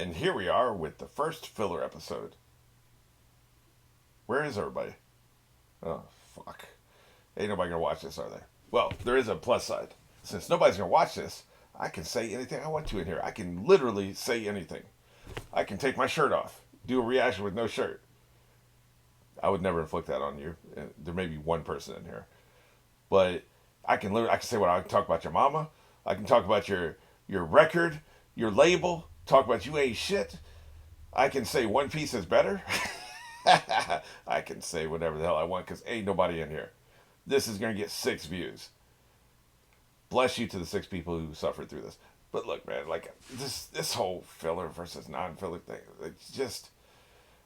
And here we are with the first filler episode. Where is everybody? Oh, fuck. Ain't nobody gonna watch this, are they? Well, there is a plus side. Since nobody's gonna watch this, I can say anything I want to in here. I can literally say anything. I can take my shirt off, do a reaction with no shirt. I would never inflict that on you. There may be one person in here, but I can say what I can talk about your mama. I can talk about your record, your label. Talk about you ain't shit. I can say One Piece is better. I can say whatever the hell I want because ain't nobody in here. This is gonna get 6 views. Bless you to the 6 people who suffered through this. But look, man, like this whole filler versus non-filler thing, it's just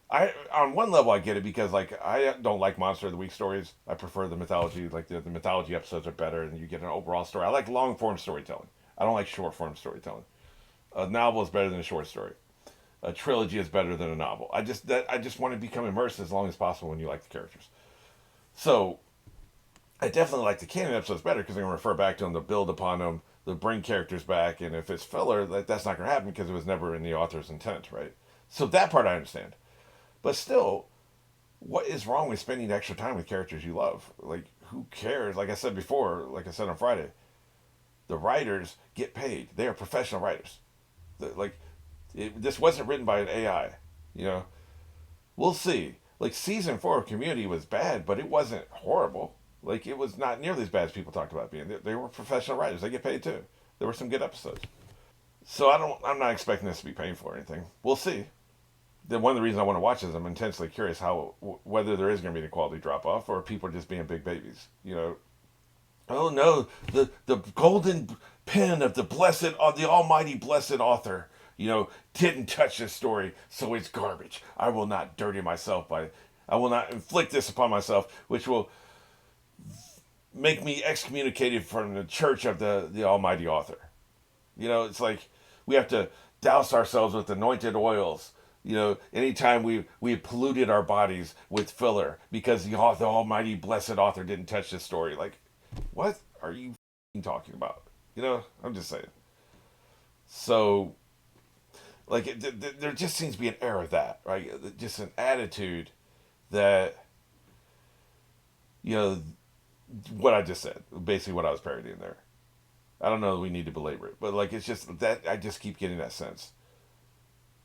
I on one level I get it because like I don't like Monster of the Week stories. I prefer the mythology. Like the mythology episodes are better, and you get an overall story. I like long form storytelling. I don't like short form storytelling. A novel is better than a short story. A trilogy is better than a novel. I just want to become immersed as long as possible when you like the characters. So I definitely like the canon episodes better because they're going to refer back to them, they'll build upon them, they'll bring characters back, and if it's filler, that's not going to happen because it was never in the author's intent, right? So that part I understand. But still, what is wrong with spending extra time with characters you love? Like, who cares? Like I said before, like I said on Friday, the writers get paid. They are professional writers. This wasn't written by an AI. You know, we'll see. Like season 4 of Community was bad, but it wasn't horrible. Like it was not nearly as bad as people talked about being. They were professional writers. They get paid too. There were some good episodes. So I'm not expecting this to be painful or anything. We'll see. Then one of the reasons I want to watch is I'm intensely curious how whether there is going to be a quality drop off or people are just being big babies. You know, oh no, the golden pen of the almighty blessed author, you know, didn't touch this story, so it's garbage. I will not dirty myself by, I will not inflict this upon myself, which will make me excommunicated from the church of the almighty author. You know, it's like we have to douse ourselves with anointed oils. You know, anytime we polluted our bodies with filler because the almighty blessed author didn't touch this story. Like, what are you talking about? You know, I'm just saying. So, like, there just seems to be an air of that, right? Just an attitude that, you know, what I just said, basically what I was parodying there. I don't know that we need to belabor it, but like, it's just that I just keep getting that sense.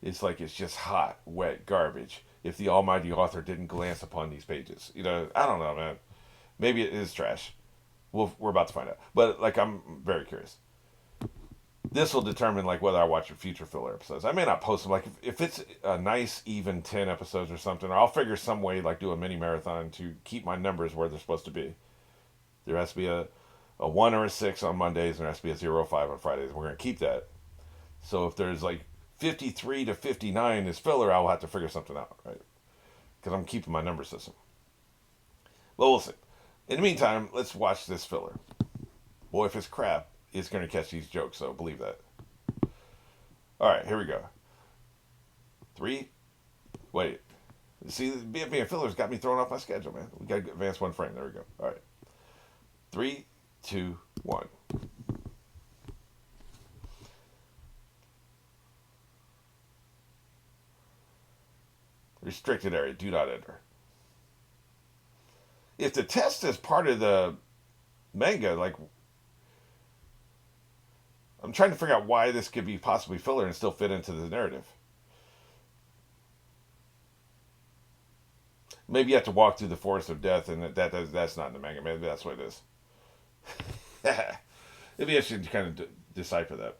It's like it's just hot, wet garbage. If the almighty author didn't glance upon these pages, you know, I don't know, man. Maybe it is trash. We're about to find out. But like, I'm very curious. This will determine like whether I watch future filler episodes. I may not post them. Like if it's a nice even 10 episodes or something, I'll figure some way like do a mini marathon to keep my numbers where they're supposed to be. There has to be a 1 or a 6 on Mondays, and there has to be a 0 or 5 on Fridays. We're gonna keep that. So if there's like 53 to 59 is filler, I'll have to figure something out, right? Because I'm keeping my number system. Well, we'll see. In the meantime, let's watch this filler. Boy, if it's crap, it's going to catch these jokes, so believe that. All right, here we go. 3. Wait. See, being fillers got me thrown off my schedule, man. We got to advance one frame. There we go. All right. 3, 2, 1. Restricted area. Do not enter. If the test is part of the manga, like, I'm trying to figure out why this could be possibly filler and still fit into the narrative. Maybe you have to walk through the forest of death, and that's not in the manga. Maybe that's what it is. It'd be interesting to kind of decipher that.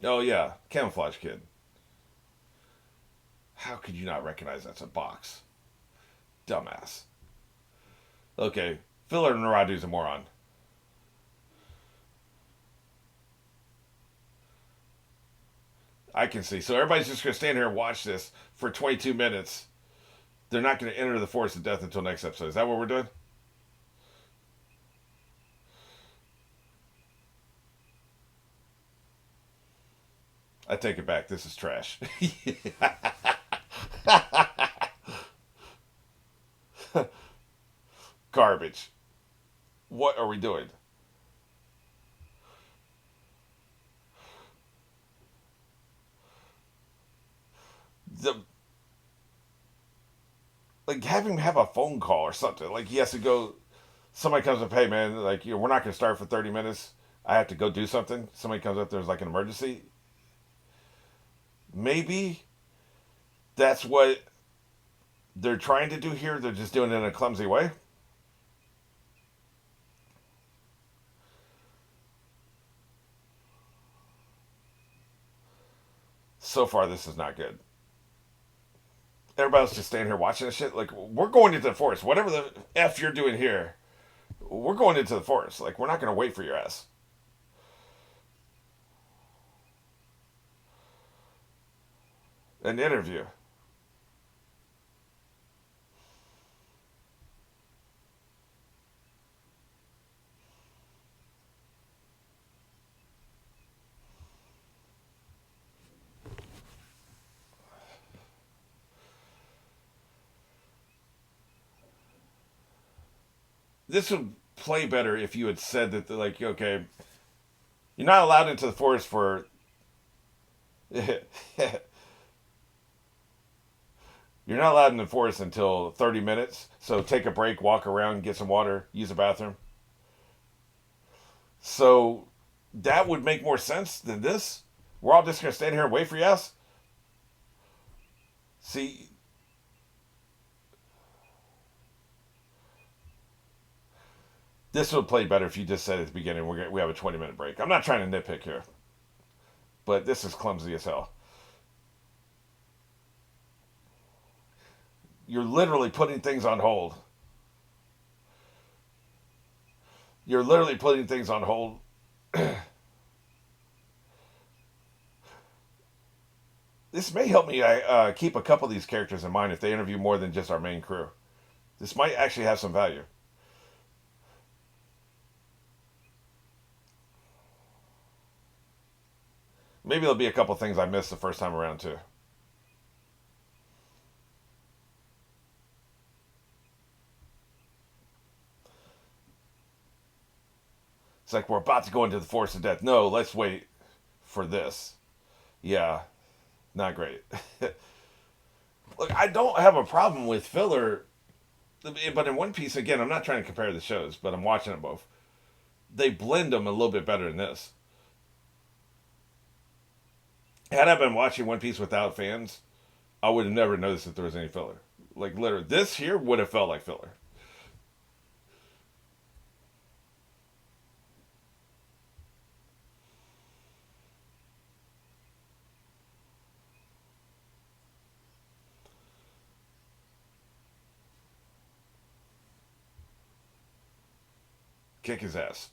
Oh yeah, camouflage kid. How could you not recognize that's a box? Dumbass. Okay, filler Naradu's a moron. I can see. So everybody's just gonna stand here and watch this for 22 minutes. They're not gonna enter the forest of death until next episode. Is that what we're doing? I take it back. This is trash. Garbage. What are we doing? the like have him have a phone call or something. Like he has to go. Somebody comes up, hey man, like we're not gonna start for 30 minutes. I have to go do something. Somebody comes up, there's like an emergency. Maybe that's what they're trying to do here. They're just doing it in a clumsy way. So far, this is not good. Everybody's just standing here watching this shit. Like, we're going into the forest. Whatever the F you're doing here, we're going into the forest. Like, we're not going to wait for your ass. An interview. This would play better if you had said that, like, okay, you're not allowed into the forest for. You're not allowed in the forest until 30 minutes. So take a break, walk around, get some water, use the bathroom. So that would make more sense than this. We're all just going to stand here and wait for you ass. See, this would play better if you just said at the beginning we have a 20-minute break. I'm not trying to nitpick here, but this is clumsy as hell. You're literally putting things on hold. You're literally putting things on hold. This may help me keep a couple of these characters in mind if they interview more than just our main crew. This might actually have some value. Maybe there'll be a couple things I missed the first time around too. It's like we're about to go into the forest of death. No, let's wait for this. Yeah, not great. Look, I don't have a problem with filler, but in One Piece, again, I'm not trying to compare the shows, but I'm watching them both. They blend them a little bit better than this. Had I been watching One Piece without fans, I would have never noticed that there was any filler. Like literally, this here would have felt like filler. Kick his ass.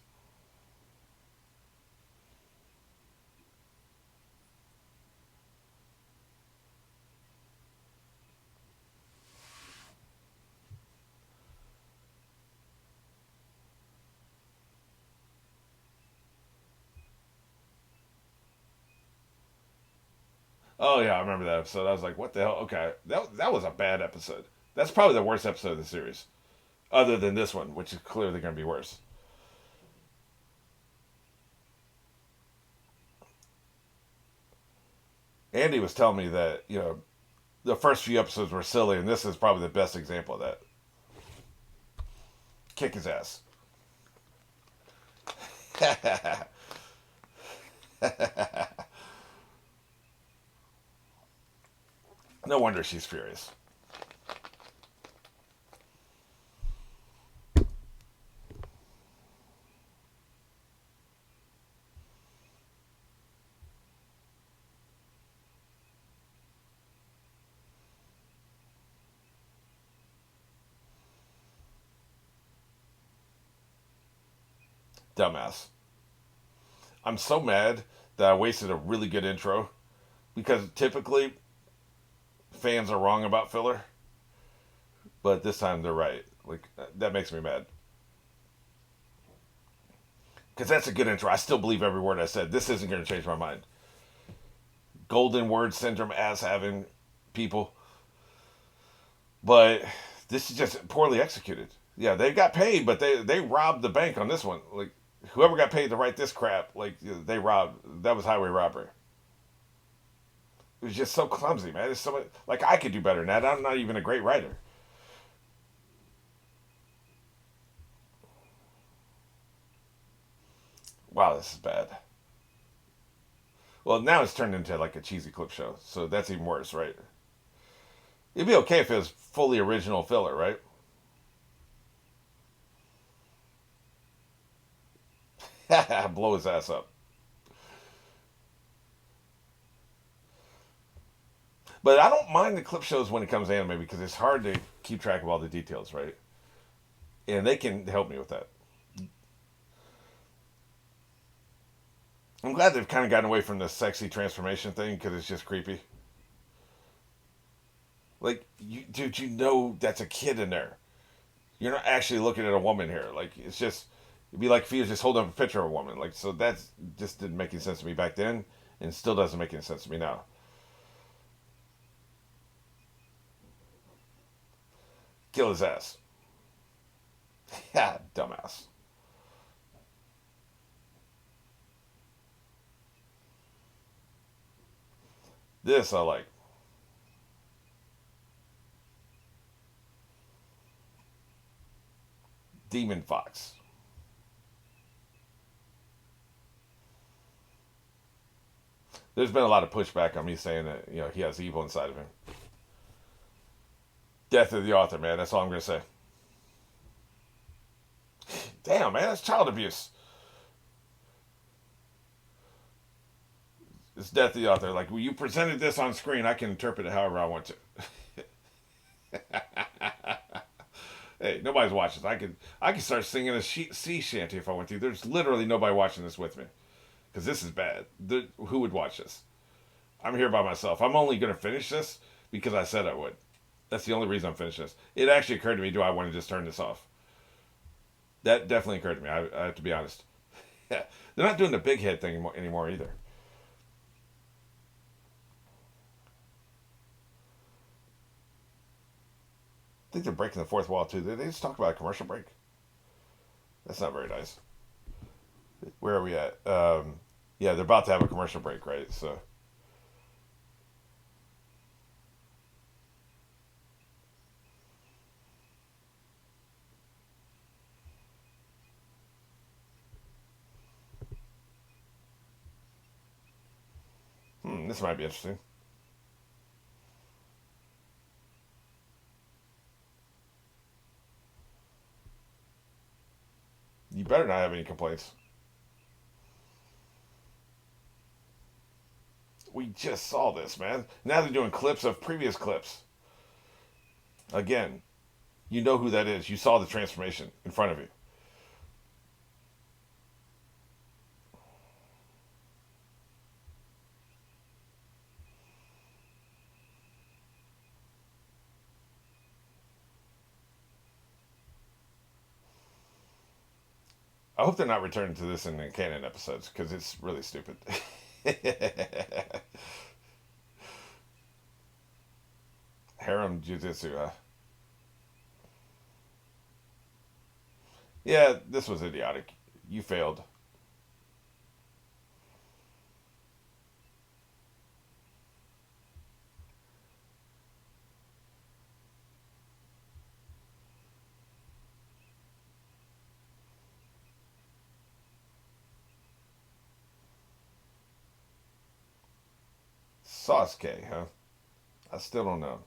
Oh yeah, I remember that episode. I was like, "What the hell?" Okay, that was a bad episode. That's probably the worst episode of the series, other than this one, which is clearly going to be worse. Andy was telling me that the first few episodes were silly, and this is probably the best example of that. Kick his ass. No wonder she's furious. Dumbass. I'm so mad that I wasted a really good intro because typically fans are wrong about filler, but this time they're right. Like that makes me mad because that's a good intro. I still believe every word I said. This isn't going to change my mind. Golden word syndrome, ass having people, but this is just poorly executed. Yeah, they got paid, but they robbed the bank on this one. Like whoever got paid to write this crap, like they robbed. That was highway robbery. It was just so clumsy, man. It's so much, like I could do better than that. I'm not even a great writer. Wow, this is bad. Well, now it's turned into like a cheesy clip show, so that's even worse, right? It'd be okay if it was fully original filler, right? Blow his ass up. But I don't mind the clip shows when it comes to anime because it's hard to keep track of all the details, right? And they can help me with that. I'm glad they've kind of gotten away from the sexy transformation thing because it's just creepy. Like, dude, you know that's a kid in there. You're not actually looking at a woman here. Like, it's just, it'd be like if he was just holding up a picture of a woman. Like, so that's just didn't make any sense to me back then, and still doesn't make any sense to me now. Kill his ass. Yeah, dumbass. This I like. Demon Fox. There's been a lot of pushback on me saying that he has evil inside of him. Death of the author, man. That's all I'm gonna say. Damn, man, that's child abuse. It's death of the author. Like, when you presented this on screen, I can interpret it however I want to. Hey, nobody's watching. I can start singing a sea shanty if I want to. There's literally nobody watching this with me because this is bad. Who would watch this? I'm here by myself. I'm only gonna finish this because I said I would. That's the only reason I'm finishing this. It actually occurred to me: do I want to just turn this off? That definitely occurred to me. I have to be honest. Yeah, they're not doing the big head thing anymore either. I think they're breaking the fourth wall too. Did they just talk about a commercial break? That's not very nice. Where are we at? Yeah, they're about to have a commercial break, right? So, this might be interesting. You better not have any complaints. We just saw this, man. Now they're doing clips of previous clips. Again, you know who that is. You saw the transformation in front of you. I hope they're not returning to this in the canon episodes because it's really stupid. Harem Jujutsu, huh? Yeah, this was idiotic. You failed. Sasuke, huh? I still don't know.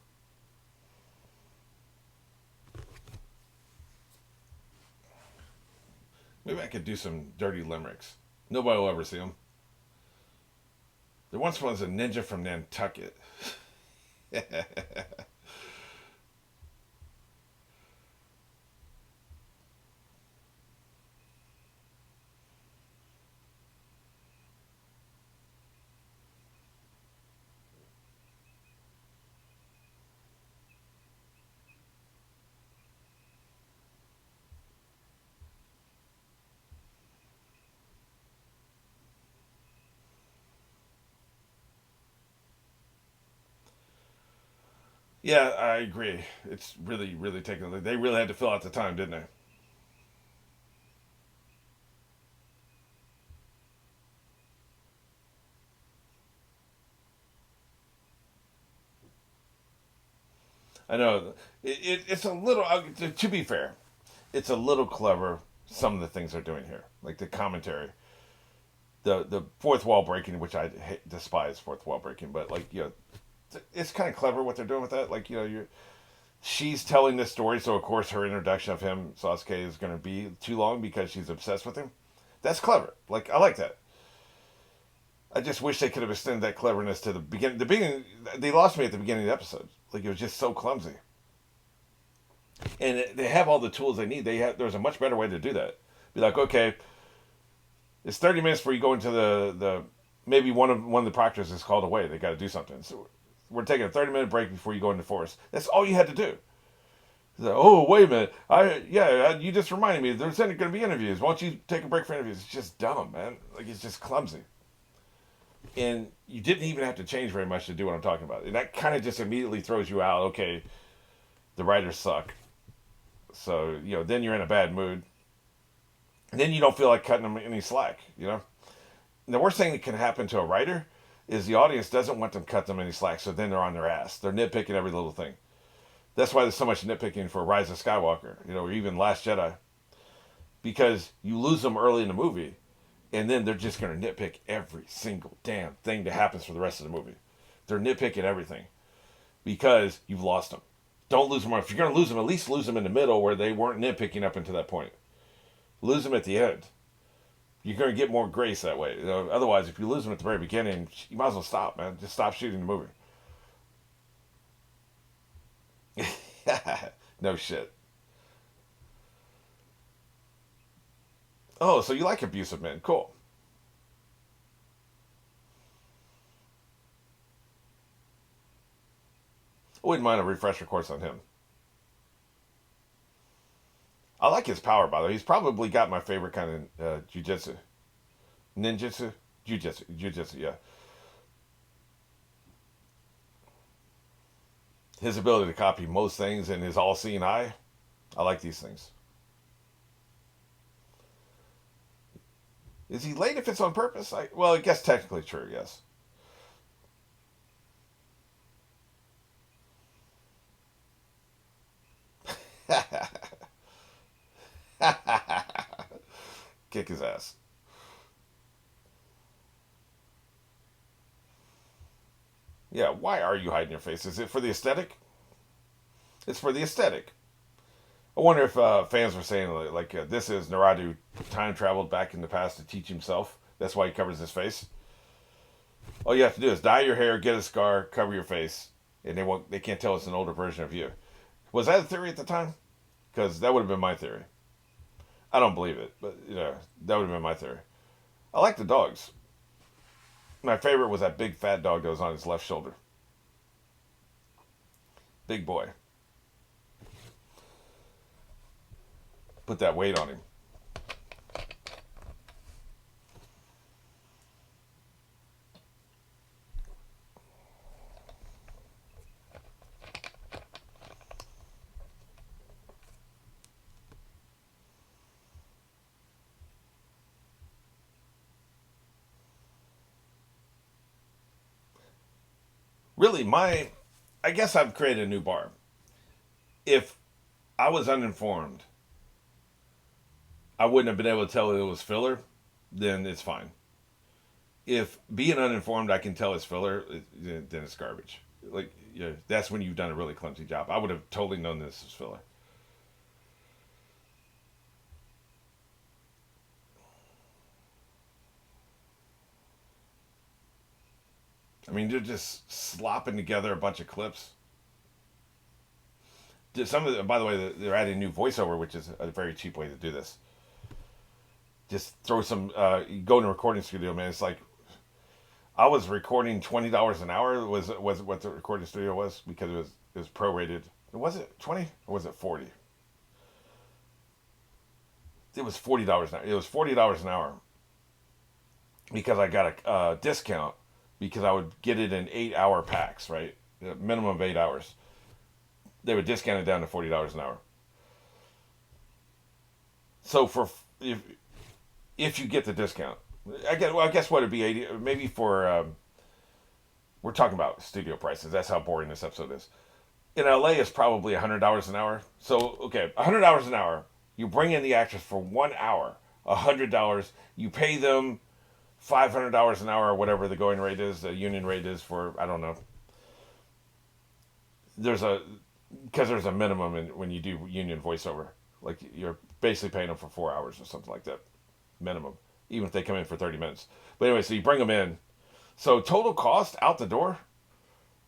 Maybe I could do some dirty limericks. Nobody will ever see them. There once was a ninja from Nantucket. Yeah, I agree. It's really, really taking. They really had to fill out the time, didn't they? I know it's a little. To be fair, it's a little clever. Some of the things they're doing here, like the commentary, the fourth wall breaking, which despise fourth wall breaking, but like it's kind of clever what they're doing with that. Like she's telling this story, so of course her introduction of him, Sasuke, is going to be too long because she's obsessed with him. That's clever. Like I like that. I just wish they could have extended that cleverness to the beginning. The beginning, they lost me at the beginning of the episode. Like it was just so clumsy. And they have all the tools they need. There's a much better way to do that. Be like, okay, it's 30 minutes before you go into the maybe one of the proctors is called away. They got to do something. So we're taking a 30-minute break before you go into the forest. That's all you had to do. Like, oh, wait a minute. You just reminded me. There's going to be interviews. Why don't you take a break for interviews? It's just dumb, man. Like it's just clumsy. And you didn't even have to change very much to do what I'm talking about. And that kind of just immediately throws you out. Okay, the writers suck. So, then you're in a bad mood. And then you don't feel like cutting them any slack. And the worst thing that can happen to a writer is the audience doesn't want them to cut them any slack, so then they're on their ass. They're nitpicking every little thing. That's why there's so much nitpicking for Rise of Skywalker, or even Last Jedi. Because you lose them early in the movie, and then they're just going to nitpick every single damn thing that happens for the rest of the movie. They're nitpicking everything because you've lost them. Don't lose them. If you're going to lose them, at least lose them in the middle where they weren't nitpicking up until that point. Lose them at the end. You're going to get more grace that way. Otherwise, if you lose them at the very beginning, you might as well stop, man. Just stop shooting the movie. No shit. Oh, so you like abusive men. Cool. I wouldn't mind a refresher course on him. I like his power, by the way. He's probably got my favorite kind of jujitsu. Ninjutsu? Jujitsu. Jujitsu, yeah. His ability to copy most things and his all-seeing eye. I like these things. Is he late if it's on purpose? Well, I guess technically true, yes. Kick his ass. Yeah, why are you hiding your face? Is it for the aesthetic? It's for the aesthetic. I wonder if fans were saying this is Naruto time traveled back in the past to teach himself. That's why he covers his face. All you have to do is dye your hair, get a scar, cover your face, and they can't tell it's an older version of you. Was that a theory at the time? Because that would have been my theory. I don't believe it, but that would have been my theory. I like the dogs. My favorite was that big fat dog that was on his left shoulder. Big boy. Put that weight on him. Really, I guess I've created a new bar. If I was uninformed, I wouldn't have been able to tell it was filler, then it's fine. If being uninformed, I can tell it's filler, then it's garbage. Like, that's when you've done a really clumsy job. I would have totally known this was filler. I mean, they're just slopping together a bunch of clips. By the way, they're adding new voiceover, which is a very cheap way to do this. Just throw some. You go in a recording studio, man. It's like I was recording $20 an hour. Was what the recording studio was because it was prorated. Was it 20 or was it 40? It was $40 an hour. It was $40 an hour because I got a discount because I would get it in 8-hour packs, right? A minimum of 8 hours. They would discount it down to $40 an hour. So if you get the discount, I guess what it'd be 80 maybe for we're talking about studio prices. That's how boring this episode is. in LA it's probably $100 an hour. So okay, $100 an hour. You bring in the actors for 1 hour, $100. You pay them $500 an hour or whatever the going rate is, the union rate is for I don't know. There's a because there's a minimum when you do union voiceover. Like you're basically paying them for 4 hours or something like that, minimum. Even if they come in for 30 minutes. But anyway, so you bring them in. So total cost out the door,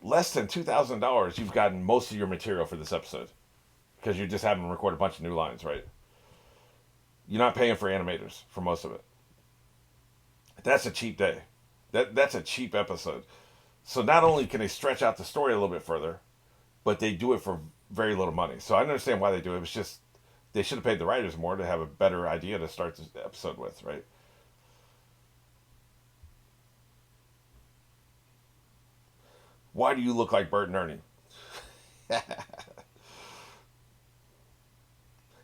less than $2,000. You've gotten most of your material for this episode because you just having them record a bunch of new lines, right? You're not paying for animators for most of it. That's a cheap day. That's a cheap episode. So not only can they stretch out the story a little bit further, but they do it for very little money. So I understand why they do it. It's just they should have paid the writers more to have a better idea to start this episode with, right? Why do you look like Bert and Ernie?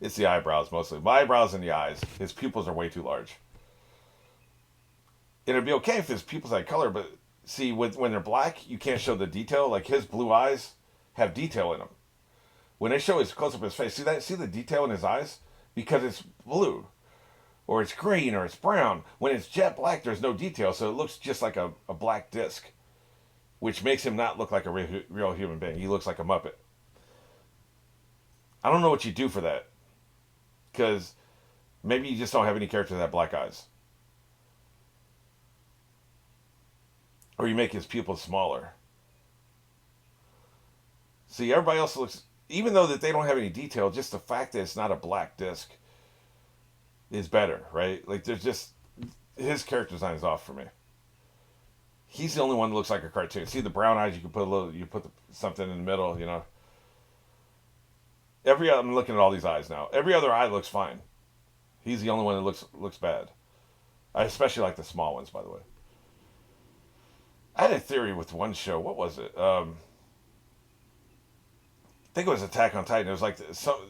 It's the eyebrows mostly. My eyebrows and the eyes. His pupils are way too large. It'd be okay if his pupils had color, but see, when they're black, you can't show the detail. Like his blue eyes have detail in them. When they show his close up his face, see that? See the detail in his eyes because it's blue, or it's green, or it's brown. When it's jet black, there's no detail, so it looks just like a black disc, which makes him not look like a real human being. He looks like a Muppet. I don't know what you do for that, because maybe you just don't have any characters that have black eyes. Or you make his pupils smaller. See, everybody else looks, even though that they don't have any detail, just the fact that it's not a black disc is better, right? Like there's just, his character design is off for me. He's the only one that looks like a cartoon. See the brown eyes, you can put a little, you put something in the middle, you know. I'm looking at all these eyes now. Every other eye looks fine. He's the only one that looks bad. I especially like the small ones, by the way. I had a theory with one show. What was it? I think it was Attack on Titan. It was like so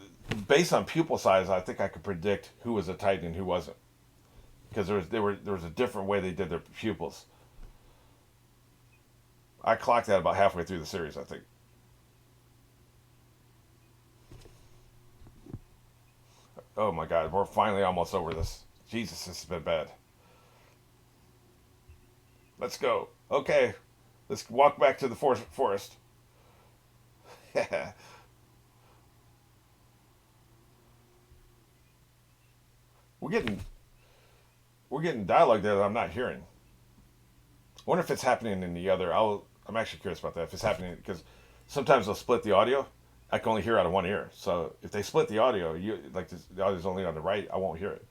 based on pupil size. I think I could predict who was a Titan and who wasn't, because there was a different way they did their pupils. I clocked that about halfway through the series, I think. Oh my God, we're finally almost over this. Jesus, this has been bad. Let's go. Okay, let's walk back to the forest. we're getting we're getting dialogue there that I'm not hearing. I wonder if it's happening in the other. I'm actually curious about that. If it's happening because sometimes they'll split the audio. I can only hear out of one ear. So if they split the audio, the audio's only on the right, I won't hear it.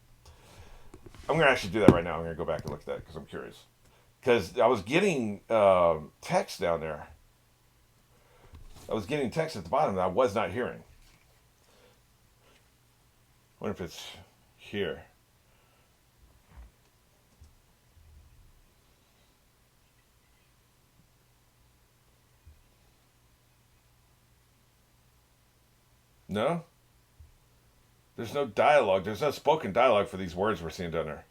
I'm gonna actually do that right now. I'm gonna go back and look at that because I'm curious. Because I was getting text down there. I was getting text at the bottom that I was not hearing. I wonder if it's here. No? There's no dialogue. There's no spoken dialogue for these words we're seeing down there.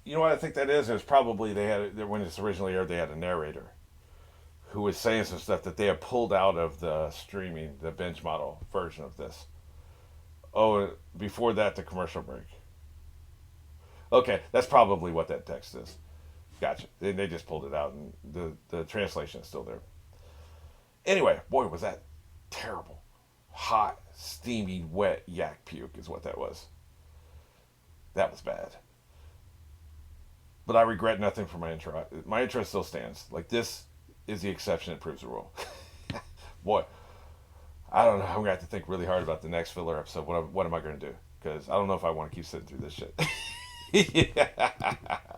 You know what I think that is? It was probably they had when it's originally aired. They had a narrator who was saying some stuff that they had pulled out of the streaming, the binge model version of this. Oh, before that, the commercial break. Okay, that's probably what that text is. Gotcha. They just pulled it out, and the translation is still there. Anyway, boy, was that terrible. Hot, steamy, wet yak puke is what that was. That was bad. But I regret nothing for my intro. My intro still stands. Like, this is the exception that proves the rule. Boy, I don't know. I'm going to have to think really hard about the next filler episode. What am I going to do? Because I don't know if I want to keep sitting through this shit. Yeah.